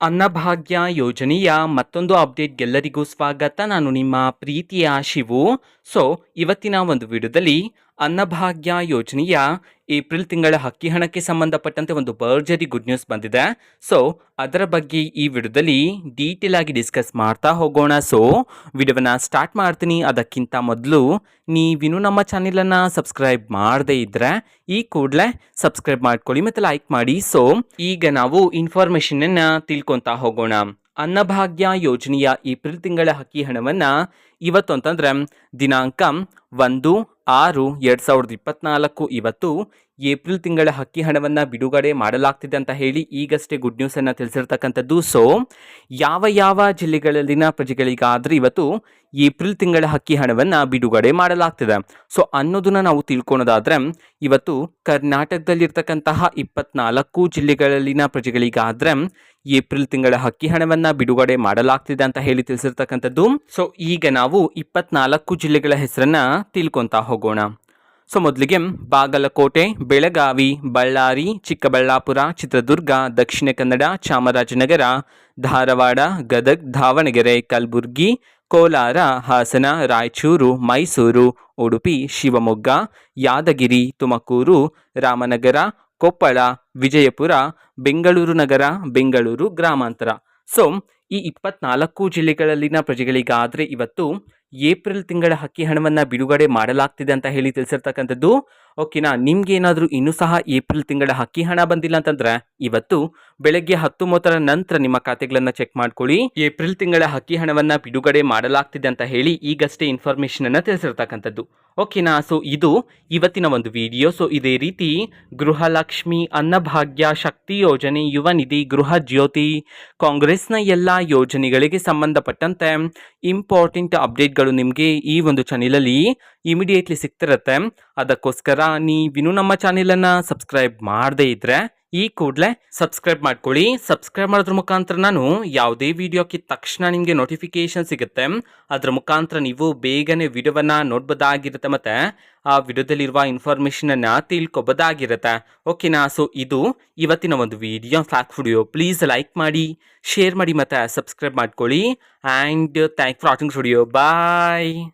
ಅನ್ನಭಾಗ್ಯ ಯೋಜನೆಯ ಮತ್ತೊಂದು ಅಪ್ಡೇಟ್ ಎಲ್ಲರಿಗೂ ಸ್ವಾಗತ. ನಾನು ನಿಮ್ಮ ಪ್ರೀತಿಯ ಶಿವು. ಸೊ ಇವತ್ತಿನ ಒಂದು ವಿಡಿಯೋದಲ್ಲಿ ಅನ್ನಭಾಗ್ಯ ಯೋಜನೆಯ ಏಪ್ರಿಲ್ ತಿಂಗಳ ಅಕ್ಕಿ ಹಣಕ್ಕೆ ಸಂಬಂಧಪಟ್ಟಂತೆ ಒಂದು ಭರ್ಜರಿ ಗುಡ್ ನ್ಯೂಸ್ ಬಂದಿದೆ. ಸೊ ಅದರ ಬಗ್ಗೆ ಈ ವಿಡಿಯೋದಲ್ಲಿ ಡೀಟೇಲ್ ಆಗಿ ಡಿಸ್ಕಸ್ ಮಾಡ್ತಾ ಹೋಗೋಣ. ಸೊ ವಿಡಿಯೋವನ್ನ ಸ್ಟಾರ್ಟ್ ಮಾಡ್ತೀನಿ. ಅದಕ್ಕಿಂತ ಮೊದಲು ನೀವಿನ್ನೂ ನಮ್ಮ ಚಾನೆಲನ್ನು ಸಬ್ಸ್ಕ್ರೈಬ್ ಮಾಡದೇ ಇದ್ದರೆ ಈ ಕೂಡಲೇ ಸಬ್ಸ್ಕ್ರೈಬ್ ಮಾಡ್ಕೊಳ್ಳಿ ಮತ್ತು ಲೈಕ್ ಮಾಡಿ. ಸೊ ಈಗ ನಾವು ಇನ್ಫಾರ್ಮೇಷನನ್ನು ತಿಳ್ಕೊತಾ ಹೋಗೋಣ. ಅನ್ನಭಾಗ್ಯ ಯೋಜನೆಯ ಏಪ್ರಿಲ್ ತಿಂಗಳ ಅಕ್ಕಿ ಹಣವನ್ನು ಇವತ್ತು ಅಂತಂದರೆ ದಿನಾಂಕ 1/6/2024 ಇವತ್ತು ಏಪ್ರಿಲ್ ತಿಂಗಳ ಅಕ್ಕಿ ಹಣವನ್ನು ಬಿಡುಗಡೆ ಮಾಡಲಾಗ್ತಿದೆ ಅಂತ ಹೇಳಿ ಈಗಷ್ಟೇ ಗುಡ್ ನ್ಯೂಸನ್ನು ತಿಳಿಸಿರ್ತಕ್ಕಂಥದ್ದು. ಸೊ ಯಾವ ಜಿಲ್ಲೆಗಳಲ್ಲಿನ ಪ್ರಜೆಗಳಿಗಾದರೆ ಇವತ್ತು ಏಪ್ರಿಲ್ ತಿಂಗಳ ಅಕ್ಕಿ ಹಣವನ್ನು ಬಿಡುಗಡೆ ಮಾಡಲಾಗ್ತಿದೆ ಸೊ ಅನ್ನೋದನ್ನು ನಾವು ತಿಳ್ಕೊಳೋದಾದರೆ ಇವತ್ತು ಕರ್ನಾಟಕದಲ್ಲಿರ್ತಕ್ಕಂತಹ 24 ಜಿಲ್ಲೆಗಳಲ್ಲಿನ ಪ್ರಜೆಗಳಿಗಾದರೆ ಏಪ್ರಿಲ್ ತಿಂಗಳ ಅಕ್ಕಿ ಹಣವನ್ನು ಬಿಡುಗಡೆ ಮಾಡಲಾಗ್ತಿದೆ ಅಂತ ಹೇಳಿ ತಿಳಿಸಿರ್ತಕ್ಕಂಥದ್ದು. ಸೊ ಈಗ ನಾವು 24 ಜಿಲ್ಲೆಗಳ ಹೆಸರನ್ನು ತಿಳ್ಕೊತಾ ಹೋಗೋಣ. ಸೊ ಮೊದಲಿಗೆ ಬಾಗಲಕೋಟೆ, ಬೆಳಗಾವಿ, ಬಳ್ಳಾರಿ, ಚಿಕ್ಕಬಳ್ಳಾಪುರ, ಚಿತ್ರದುರ್ಗ, ದಕ್ಷಿಣ ಕನ್ನಡ, ಚಾಮರಾಜನಗರ, ಧಾರವಾಡ, ಗದಗ್, ದಾವಣಗೆರೆ, ಕಲಬುರಗಿ, ಕೋಲಾರ, ಹಾಸನ, ರಾಯಚೂರು, ಮೈಸೂರು, ಉಡುಪಿ, ಶಿವಮೊಗ್ಗ, ಯಾದಗಿರಿ, ತುಮಕೂರು, ರಾಮನಗರ, ಕೊಪ್ಪಳ, ವಿಜಯಪುರ, ಬೆಂಗಳೂರು ನಗರ, ಬೆಂಗಳೂರು ಗ್ರಾಮಾಂತರ. ಸೊ ಈ 24 ಜಿಲ್ಲೆಗಳಲ್ಲಿನ ಪ್ರಜೆಗಳಿಗಾದರೆ ಇವತ್ತು ಏಪ್ರಿಲ್ ತಿಂಗಳ ಅಕ್ಕಿ ಹಣವನ್ನು ಬಿಡುಗಡೆ ಮಾಡಲಾಗ್ತಿದೆ ಅಂತ ಹೇಳಿ ತಿಳಿಸಿರ್ತಕ್ಕಂಥದ್ದು. ಓಕೆನಾ, ನಿಮ್ಗೆ ಏನಾದರೂ ಇನ್ನೂ ಸಹ ಏಪ್ರಿಲ್ ತಿಂಗಳ ಅಕ್ಕಿ ಹಣ ಬಂದಿಲ್ಲ ಅಂತಂದ್ರೆ ಇವತ್ತು ಬೆಳಗ್ಗೆ 10:30 ನಂತರ ನಿಮ್ಮ ಖಾತೆಗಳನ್ನು ಚೆಕ್ ಮಾಡ್ಕೊಳ್ಳಿ. ಏಪ್ರಿಲ್ ತಿಂಗಳ ಅಕ್ಕಿ ಹಣವನ್ನು ಬಿಡುಗಡೆ ಮಾಡಲಾಗ್ತಿದೆ ಅಂತ ಹೇಳಿ ಈಗಷ್ಟೇ ಇನ್ಫಾರ್ಮೇಷನ್ ಅನ್ನು ತಿಳಿಸಿರ್ತಕ್ಕಂಥದ್ದು. ಓಕೆನಾ, ಸೊ ಇದು ಇವತ್ತಿನ ಒಂದು ವಿಡಿಯೋ. ಸೊ ಇದೇ ರೀತಿ ಗೃಹಲಕ್ಷ್ಮಿ, ಅನ್ನಭಾಗ್ಯ, ಶಕ್ತಿ ಯೋಜನೆ, ಯುವ ನಿಧಿ, ಗೃಹ ಜ್ಯೋತಿ, ಕಾಂಗ್ರೆಸ್ನ ಎಲ್ಲ ಯೋಜನೆಗಳಿಗೆ ಸಂಬಂಧಪಟ್ಟಂತೆ ಇಂಪಾರ್ಟೆಂಟ್ ಅಪ್ಡೇಟ್ಗಳು ನಿಮಗೆ ಈ ಒಂದು ಚಾನೆಲಲ್ಲಿ ಇಮಿಡಿಯೇಟ್ಲಿ ಸಿಗ್ತಿರತ್ತೆ. ಅದಕ್ಕೋಸ್ಕರ ನೀವಿನ್ನೂ ನಮ್ಮ ಚಾನೆಲನ್ನು ಸಬ್ಸ್ಕ್ರೈಬ್ ಮಾಡದೇ ಇದ್ದರೆ ಈ ಕೂಡಲೇ ಸಬ್ಸ್ಕ್ರೈಬ್ ಮಾಡ್ಕೊಳ್ಳಿ. ಸಬ್ಸ್ಕ್ರೈಬ್ ಮಾಡೋದ್ರ ಮುಖಾಂತರ ನಾನು ಯಾವುದೇ ವಿಡಿಯೋಕ್ಕೆ ತಕ್ಷಣ ನಿಮಗೆ ನೋಟಿಫಿಕೇಶನ್ ಸಿಗುತ್ತೆ. ಅದರ ಮುಖಾಂತರ ನೀವು ಬೇಗನೆ ವಿಡಿಯೋವನ್ನು ನೋಡ್ಬೋದಾಗಿರುತ್ತೆ ಮತ್ತು ಆ ವಿಡಿಯೋದಲ್ಲಿರುವ ಇನ್ಫಾರ್ಮೇಷನನ್ನು ತಿಳ್ಕೊಬೋದಾಗಿರುತ್ತೆ. ಓಕೆನಾ, ಸೊ ಇದು ಇವತ್ತಿನ ಒಂದು video. Fact video please like ಮಾಡಿ, ಶೇರ್ ಮಾಡಿ ಮತ್ತು ಸಬ್ಸ್ಕ್ರೈಬ್ ಮಾಡ್ಕೊಳ್ಳಿ. And thank for watching video. Bye.